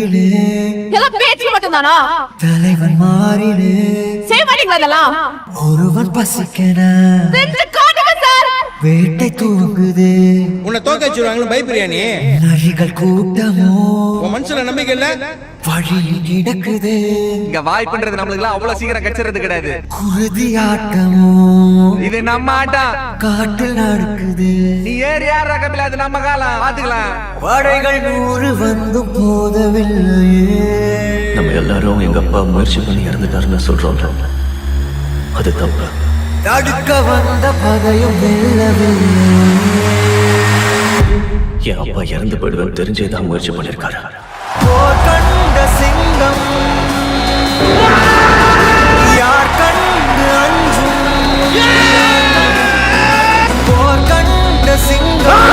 நாட்டிலே எல்லாம் பேச்சு மட்டும்தானா? தலைவன் மாறினே செய்ய மாட்டீங்களா இதெல்லாம்? ஒருவன் பசிக்கன சென்று காட்டுங்க சார். வேட்டை தூங்குது. உன்னை தோக்க வச்சிருவாங்களா பயப்படுறியா நீ? நரிகள் கூட்டமோ உன் மனசுல நம்பிக்கை இல்ல? வழியில் கிடக்குது. இங்க வாய்ப்புன்றது நம்மளுக்கு அவ்வளவு சீக்கிரம் கிடைச்சிறது கிடையாது. குருதி ஆட்டமோ இது நம்ம ஆட்டம். காட்டில் நடக்குது. நீ ஏறி யார் ரகமில்ல, அது நம்ம காலம் பாத்துக்கலாம். படைகள் 100 வந்து போதவில்லையே. நம்ம எல்லாரும் எங்க அப்பா முயற்சி பண்ணி இறந்துட்டாருன்னு சொல்றோம். அது தப்பு. தடுக்க வந்த பகையும் வெல்லவில்லை. என் அப்பா இறந்து போயிடுவேன் தெரிஞ்சேதான் முயற்சி பண்ணிருக்காரு. போர் கண்ட சிங்கம் யார் கண்டு அஞ்சும். போர் கண்ட சிங்கம்